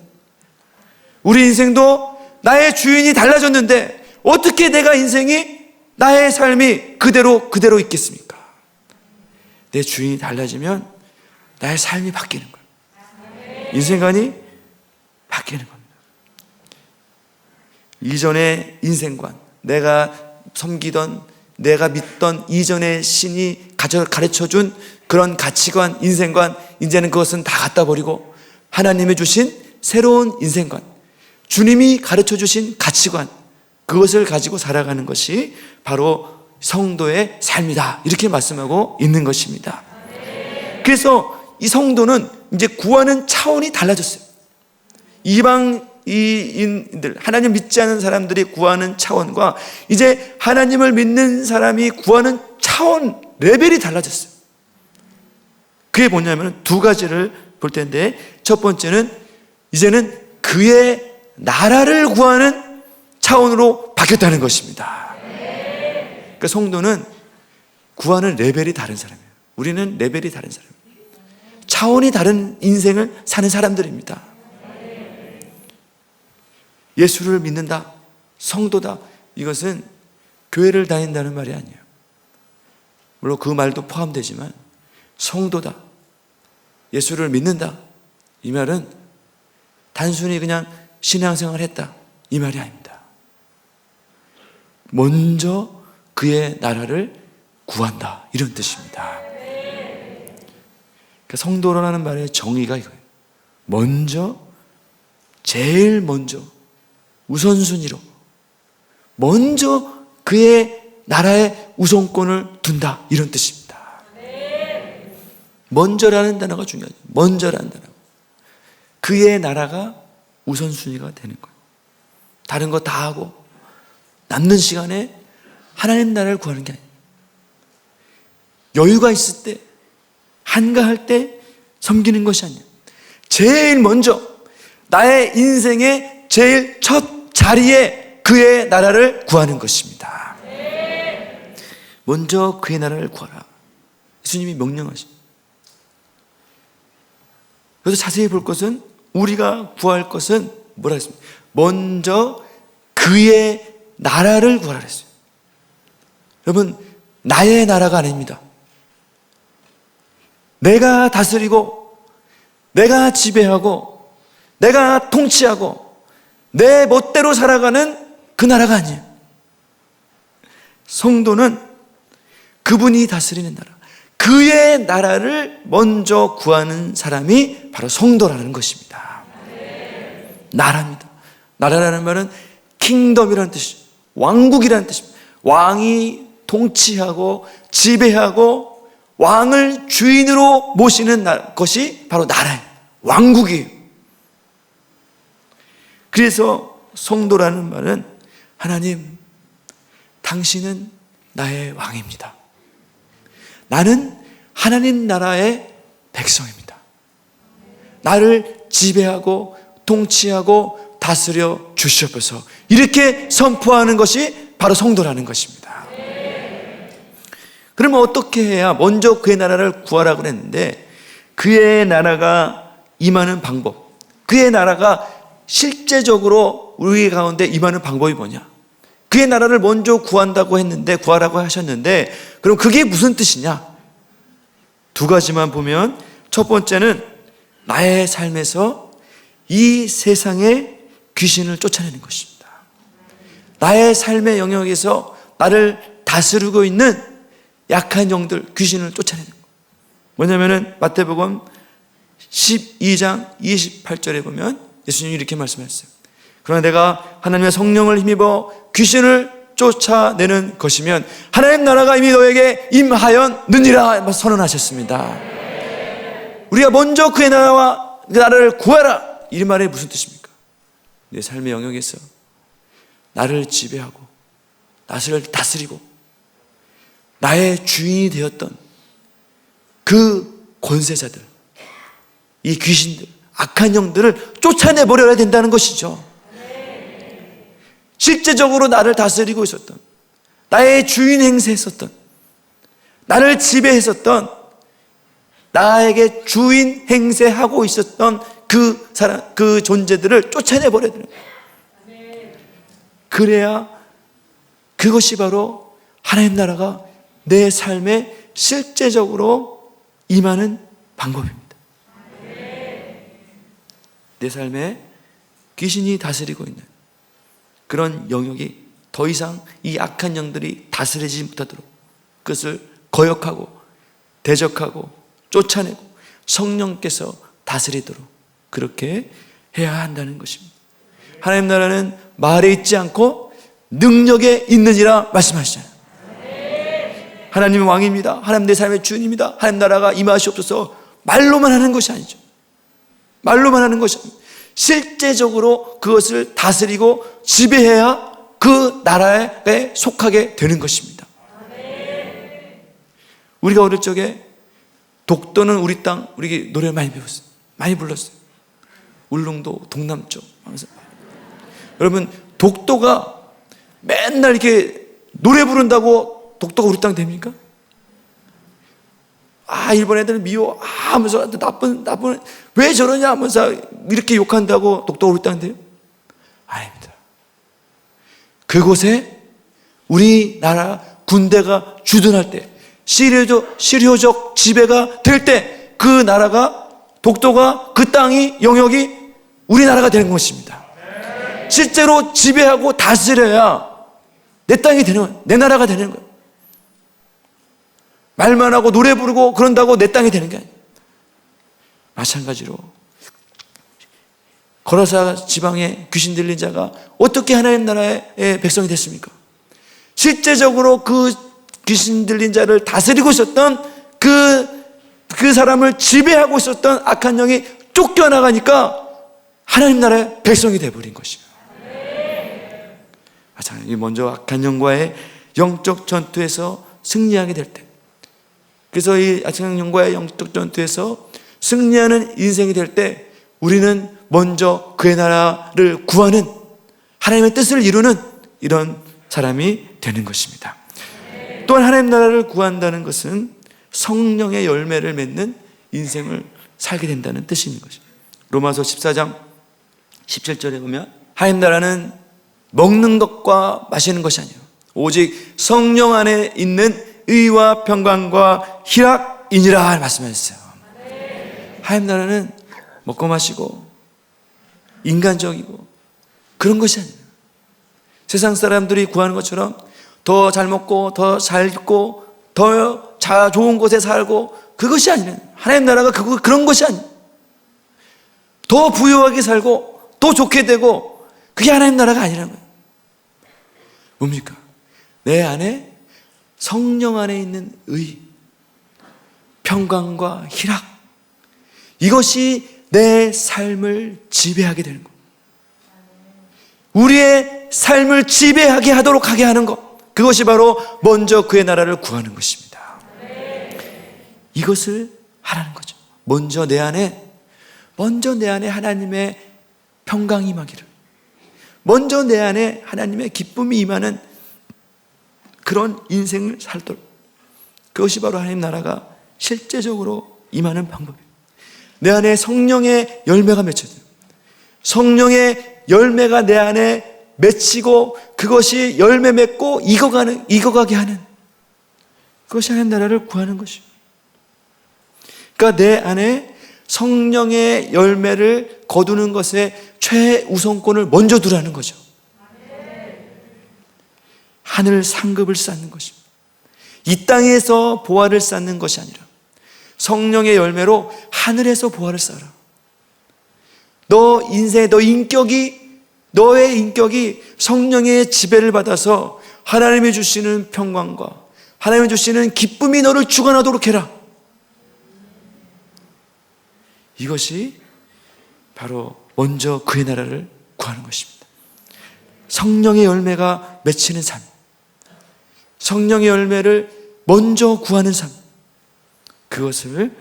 우리 인생도 나의 주인이 달라졌는데 어떻게 내가 인생이, 나의 삶이 그대로 있겠습니까? 내 주인이 달라지면 나의 삶이 바뀌는 거예요. 인생관이 바뀌는 겁니다. 이전의 인생관, 내가 섬기던, 내가 믿던 이전의 신이 가르쳐준 그런 가치관, 인생관, 이제는 그것은 다 갖다 버리고 하나님이 주신 새로운 인생관, 주님이 가르쳐주신 가치관, 그것을 가지고 살아가는 것이 바로 성도의 삶이다, 이렇게 말씀하고 있는 것입니다. 그래서 이 성도는 이제 구하는 차원이 달라졌어요. 이방인들, 하나님 믿지 않은 사람들이 구하는 차원과 이제 하나님을 믿는 사람이 구하는 차원, 레벨이 달라졌어요. 그게 뭐냐면 두 가지를 볼 텐데, 첫 번째는 이제는 그의 나라를 구하는 차원으로 바뀌었다는 것입니다. 그러니까 성도는 구하는 레벨이 다른 사람이에요. 우리는 레벨이 다른 사람이에요. 차원이 다른 인생을 사는 사람들입니다. 예수를 믿는다, 성도다, 이것은 교회를 다닌다는 말이 아니에요. 물론 그 말도 포함되지만 성도다, 예수를 믿는다, 이 말은 단순히 그냥 신앙생활을 했다, 이 말이 아닙니다. 먼저 그의 나라를 구한다, 이런 뜻입니다. 그러니까 성도라는 말의 정의가 이거예요. 먼저, 제일 먼저, 우선순위로 먼저 그의 나라의 우선권을 둔다, 이런 뜻입니다. 먼저라는 단어가 중요하죠. 먼저라는 단어. 그의 나라가 우선순위가 되는 거예요. 다른 거 다 하고 남는 시간에 하나님 나라를 구하는 게 아니에요. 여유가 있을 때, 한가할 때 섬기는 것이 아니에요. 제일 먼저 나의 인생의 제일 첫 자리에 그의 나라를 구하는 것입니다. 먼저 그의 나라를 구하라, 예수님이 명령하십니다. 그래서 자세히 볼 것은, 우리가 구할 것은 뭐라 했습니까? 먼저 그의 나라를 구하라 했어요. 여러분, 나의 나라가 아닙니다. 내가 다스리고, 내가 지배하고, 내가 통치하고, 내 멋대로 살아가는 그 나라가 아니에요. 성도는 그분이 다스리는 나라, 그의 나라를 먼저 구하는 사람이 바로 성도라는 것입니다. 나라입니다. 나라라는 말은 킹덤이라는 뜻이죠. 왕국이라는 뜻입니다. 왕이 통치하고 지배하고 왕을 주인으로 모시는 것이 바로 나라예요. 왕국이에요. 그래서 성도라는 말은, 하나님, 당신은 나의 왕입니다. 나는 하나님 나라의 백성입니다. 나를 지배하고 통치하고 다스려 주시옵소서, 이렇게 선포하는 것이 바로 성도라는 것입니다. 그러면 어떻게 해야, 먼저 그의 나라를 구하라고 했는데, 그의 나라가 임하는 방법, 그의 나라가 실제적으로 우리 가운데 임하는 방법이 뭐냐? 그의 나라를 먼저 구한다고 했는데, 구하라고 하셨는데, 그럼 그게 무슨 뜻이냐? 두 가지만 보면, 첫 번째는 나의 삶에서 이 세상의 귀신을 쫓아내는 것입니다. 나의 삶의 영역에서 나를 다스리고 있는 약한 영들, 귀신을 쫓아내는 것. 뭐냐면은 마태복음 12장 28절에 보면 예수님이 이렇게 말씀하셨어요. 그러나 내가 하나님의 성령을 힘입어 귀신을 쫓아내는 것이면 하나님 나라가 이미 너에게 임하였느니라 선언하셨습니다. 우리가 먼저 그의 나라와 그 나라를 구하라, 이 말이 무슨 뜻입니까? 내 삶의 영역에서 나를 지배하고 나를 다스리고 나의 주인이 되었던 그 권세자들, 이 귀신들, 악한 영들을 쫓아내버려야 된다는 것이죠. 실제적으로 나를 다스리고 있었던, 나의 주인 행세했었던, 나를 지배했었던, 나에게 주인 행세하고 있었던 그 사람, 그 존재들을 쫓아내버려야 되는 거예요. 그래야 그것이 바로 하나님 나라가 내 삶에 실제적으로 임하는 방법입니다. 내 삶에 귀신이 다스리고 있는 그런 영역이 더 이상 이 악한 영들이 다스리지 못하도록 그것을 거역하고 대적하고 쫓아내고 성령께서 다스리도록 그렇게 해야 한다는 것입니다. 하나님 나라는 말에 있지 않고 능력에 있느니라 말씀하시잖아요. 하나님은 왕입니다. 하나님 내 삶의 주인입니다. 하나님 나라가 임하시옵소서, 말로만 하는 것이 아니죠. 말로만 하는 것이 아니죠. 실제적으로 그것을 다스리고 지배해야 그 나라에 속하게 되는 것입니다. 우리가 어릴 적에 독도는 우리 땅, 우리 노래 많이 배웠어요. 많이 불렀어요. 울릉도 동남쪽. 여러분, 독도가 맨날 이렇게 노래 부른다고 독도가 우리 땅 됩니까? 일본 애들 미워 하면서 나쁜 왜 저러냐 하면서 이렇게 욕한다고 독도가 우리 땅 돼요? 아닙니다. 그곳에 우리나라 군대가 주둔할 때, 시료적 지배가 될 때 그 나라가, 독도가, 그 땅이, 영역이 우리나라가 되는 것입니다. 실제로 지배하고 다스려야 내 땅이 되는 거예요. 내 나라가 되는 거예요. 말만 하고 노래 부르고 그런다고 내 땅이 되는 게 아니에요. 마찬가지로 거라사 지방에 귀신 들린 자가 어떻게 하나님 나라의 백성이 됐습니까? 실제적으로 그 귀신 들린 자를 다스리고 있었던 그 사람을 지배하고 있었던 악한 영이 쫓겨나가니까 하나님 나라의 백성이 되어버린 것이에요. 먼저 악한 영과의 영적 전투에서 승리하게 될 때, 그래서 이 악한 영과의 영적 전투에서 승리하는 인생이 될 때 우리는 먼저 그의 나라를 구하는, 하나님의 뜻을 이루는 이런 사람이 되는 것입니다. 또한 하나님 나라를 구한다는 것은 성령의 열매를 맺는 인생을 살게 된다는 뜻이 있는 것입니다. 로마서 14장 17절에 보면 하나님 나라는 먹는 것과 마시는 것이 아니에요. 오직 성령 안에 있는 의와 평강과 희락이니라 말씀하셨어요. 하나님 나라는 먹고 마시고 인간적이고 그런 것이 아니에요. 세상 사람들이 구하는 것처럼 더 잘 먹고 더 잘 입고 더 좋은 곳에 살고 그것이 아니에요. 하나님 나라가 그런 것이 아니에요. 더 부유하게 살고 더 좋게 되고 그게 하나님 나라가 아니라는 거예요. 뭡니까? 내 안에 성령 안에 있는 의, 평강과 희락, 이것이 내 삶을 지배하게 되는 것. 우리의 삶을 지배하게 하도록 하게 하는 것, 그것이 바로 먼저 그의 나라를 구하는 것입니다. 이것을 하라는 거죠. 먼저 내 안에 하나님의 평강이 임하기를, 먼저 내 안에 하나님의 기쁨이 임하는 그런 인생을 살도록, 그것이 바로 하나님 나라가 실제적으로 임하는 방법이에요. 내 안에 성령의 열매가 맺혀져요. 성령의 열매가 내 안에 맺히고 그것이 열매 맺고 익어가게 하는, 그것이 하나님 나라를 구하는 것이에요. 그러니까 내 안에 성령의 열매를 거두는 것에 최우선권을 먼저 두라는 거죠. 하늘 상급을 쌓는 것입니다. 이 땅에서 보화를 쌓는 것이 아니라 성령의 열매로 하늘에서 보화를 쌓아라. 너의 인격이 성령의 지배를 받아서 하나님이 주시는 평강과 하나님이 주시는 기쁨이 너를 주관하도록 해라. 이것이 바로 먼저 그의 나라를 구하는 것입니다. 성령의 열매가 맺히는 삶, 성령의 열매를 먼저 구하는 삶, 그것을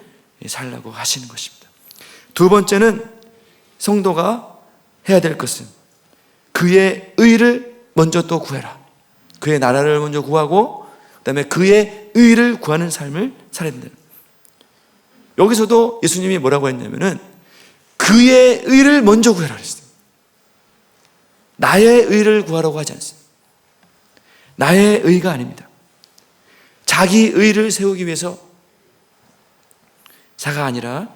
살라고 하시는 것입니다. 두 번째는 성도가 해야 될 것은 그의 의를 먼저 또 구해라. 그의 나라를 먼저 구하고 그다음에 그의 의를 구하는 삶을 살아야 된다. 여기서도 예수님이 뭐라고 했냐면은 그의 의를 먼저 구해라 그랬어요. 나의 의를 구하라고 하지 않습니다. 나의 의가 아닙니다. 자기 의를 세우기 위해서가 아니라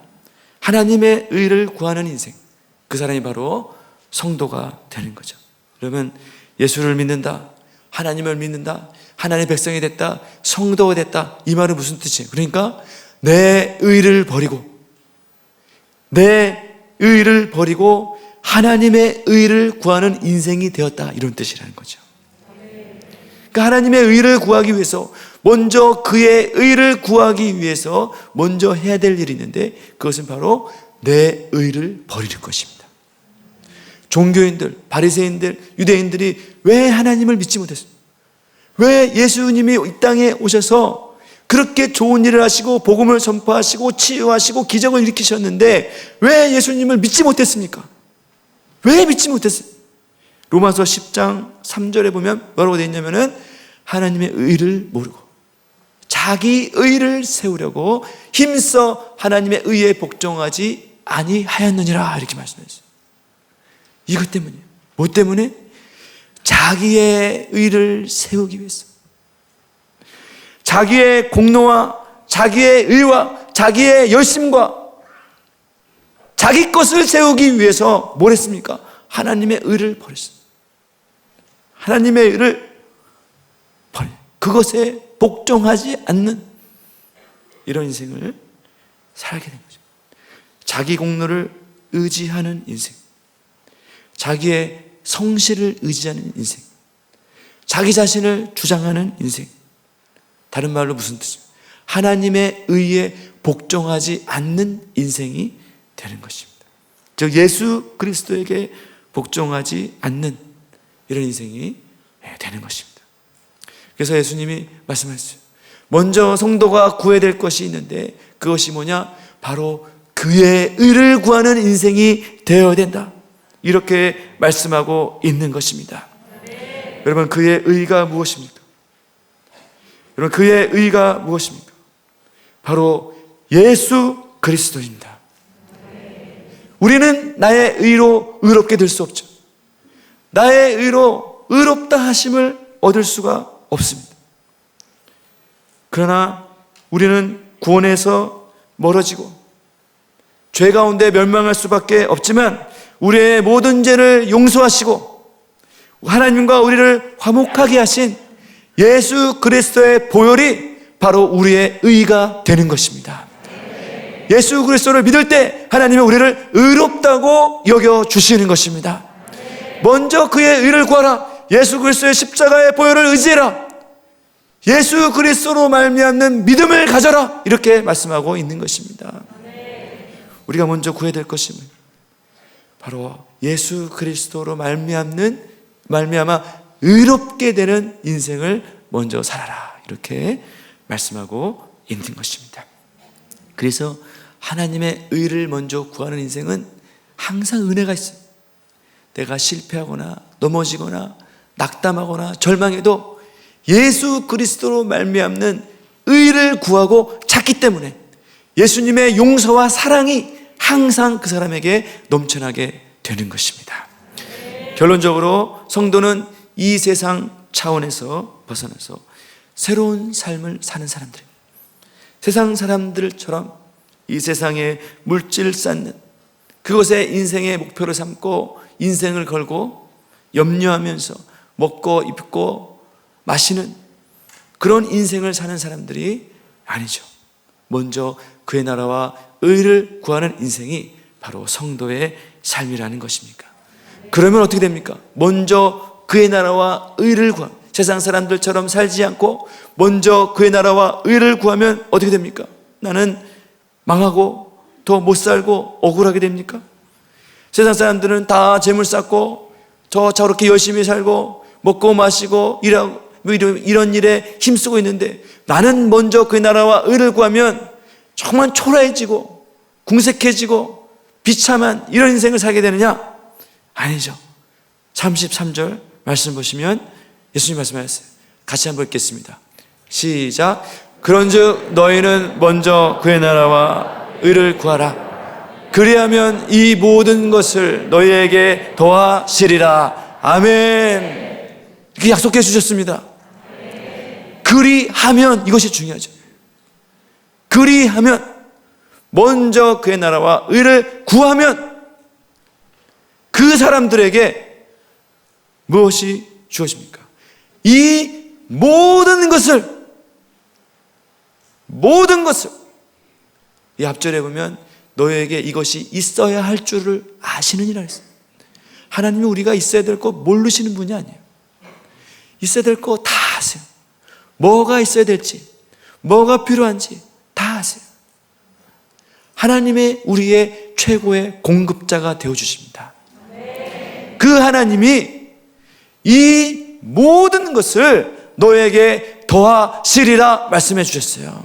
하나님의 의를 구하는 인생, 그 사람이 바로 성도가 되는 거죠. 그러면 예수를 믿는다, 하나님을 믿는다, 하나님의 백성이 됐다, 성도가 됐다, 이 말은 무슨 뜻이에요? 그러니까 내 의를 버리고 하나님의 의를 구하는 인생이 되었다, 이런 뜻이라는 거죠. 그러니까 하나님의 의를 구하기 위해서, 먼저 그의 의를 구하기 위해서 먼저 해야 될 일이 있는데, 그것은 바로 내 의를 버리는 것입니다. 종교인들, 바리새인들, 유대인들이 왜 하나님을 믿지 못했어요? 왜 예수님이 이 땅에 오셔서 그렇게 좋은 일을 하시고 복음을 전파하시고 치유하시고 기적을 일으키셨는데 왜 예수님을 믿지 못했습니까? 왜 믿지 못했어요? 로마서 10장 3절에 보면 뭐라고 되어 있냐면은 하나님의 의를 모르고 자기 의를 세우려고 힘써 하나님의 의에 복종하지 아니하였느니라, 이렇게 말씀했어요. 이것 때문이에요. 뭐 때문에? 자기의 의를 세우기 위해서. 자기의 공로와 자기의 의와 자기의 열심과 자기 것을 세우기 위해서 뭘 했습니까? 하나님의 의를 버렸어요. 하나님의 의를 버려. 그것에 복종하지 않는 이런 인생을 살게 된 거죠. 자기 공로를 의지하는 인생, 자기의 성실을 의지하는 인생, 자기 자신을 주장하는 인생. 다른 말로 무슨 뜻이에요? 하나님의 의에 복종하지 않는 인생이 되는 것입니다. 즉 예수 그리스도에게 복종하지 않는 이런 인생이 되는 것입니다. 그래서 예수님이 말씀하셨어요. 먼저 성도가 구해야 될 것이 있는데 그것이 뭐냐? 바로 그의 의를 구하는 인생이 되어야 된다, 이렇게 말씀하고 있는 것입니다. 여러분, 그의 의가 무엇입니까? 여러분, 그의 의가 무엇입니까? 바로 예수 그리스도입니다. 우리는 나의 의로 의롭게 될 수 없죠. 나의 의로 의롭다 하심을 얻을 수가 없습니다. 그러나 우리는 구원에서 멀어지고 죄 가운데 멸망할 수밖에 없지만 우리의 모든 죄를 용서하시고 하나님과 우리를 화목하게 하신 예수 그리스도의 보혈이 바로 우리의 의가 되는 것입니다. 예수 그리스도를 믿을 때 하나님은 우리를 의롭다고 여겨주시는 것입니다. 먼저 그의 의를 구하라. 예수 그리스도의 십자가의 보혈을 의지해라. 예수 그리스도로 말미암는 믿음을 가져라, 이렇게 말씀하고 있는 것입니다. 우리가 먼저 구해야 될 것은 바로 예수 그리스도로 말미암아 의롭게 되는 인생을 먼저 살아라, 이렇게 말씀하고 있는 것입니다. 그래서 하나님의 의를 먼저 구하는 인생은 항상 은혜가 있어요. 내가 실패하거나 넘어지거나 낙담하거나 절망해도 예수 그리스도로 말미암는 의를 구하고 찾기 때문에 예수님의 용서와 사랑이 항상 그 사람에게 넘쳐나게 되는 것입니다. 결론적으로 성도는 이 세상 차원에서 벗어나서 새로운 삶을 사는 사람들입니다. 세상 사람들처럼 이 세상에 물질 쌓는 그것에 인생의 목표를 삼고 인생을 걸고 염려하면서 먹고 입고 마시는 그런 인생을 사는 사람들이 아니죠. 먼저 그의 나라와 의를 구하는 인생이 바로 성도의 삶이라는 것입니까? 그러면 어떻게 됩니까? 먼저 그의 나라와 의를 구하면, 세상 사람들처럼 살지 않고 먼저 그의 나라와 의를 구하면 어떻게 됩니까? 나는 망하고 더 못 살고 억울하게 됩니까? 세상 사람들은 다 재물 쌓고 저렇게 열심히 살고 먹고 마시고 일하고 이런 일에 힘쓰고 있는데 나는 먼저 그의 나라와 의를 구하면 정말 초라해지고 궁색해지고 비참한 이런 인생을 살게 되느냐? 아니죠. 33절 말씀 보시면 예수님 말씀하셨어요. 같이 한번 읽겠습니다. 시작. 그런즉 너희는 먼저 그의 나라와 의를 구하라. 그리하면 이 모든 것을 너희에게 더하시리라. 아멘. 이렇게 약속해 주셨습니다. 그리하면, 이것이 중요하죠. 그리하면, 먼저 그의 나라와 의를 구하면 그 사람들에게 무엇이 주어집니까? 이 모든 것을 이 앞절에 보면 너에게 이것이 있어야 할 줄을 아시느니라 했어요. 하나님이 우리가 있어야 될 거 모르시는 분이 아니에요. 있어야 될 거 다 아세요. 뭐가 있어야 될지, 뭐가 필요한지 다 아세요. 하나님의 우리의 최고의 공급자가 되어주십니다. 그 하나님이 이 모든 것을 너에게 더하시리라 말씀해 주셨어요.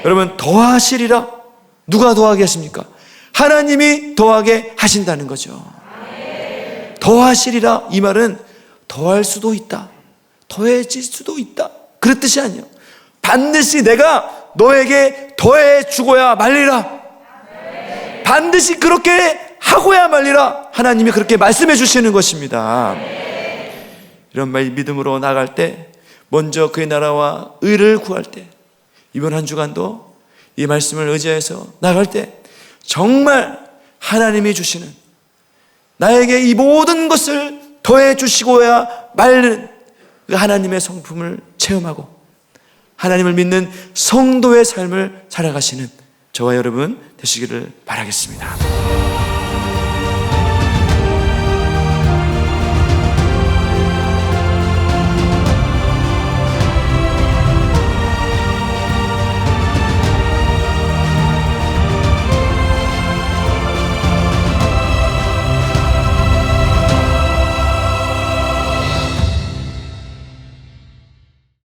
여러분, 더하시리라, 누가 더하게 하십니까? 하나님이 더하게 하신다는 거죠. 더하시리라, 이 말은 더할 수도 있다, 더해질 수도 있다. 그런 뜻이 아니에요. 반드시 내가 너에게 더해 주고야 말리라. 반드시 그렇게 하고야 말리라. 하나님이 그렇게 말씀해 주시는 것입니다. 이런 말 믿음으로 나갈 때, 먼저 그의 나라와 의를 구할 때, 이번 한 주간도 이 말씀을 의지해서 나갈 때 정말 하나님이 주시는, 나에게 이 모든 것을 더해 주시고야 말리는 그 하나님의 성품을 체험하고 하나님을 믿는 성도의 삶을 살아가시는 저와 여러분 되시기를 바라겠습니다.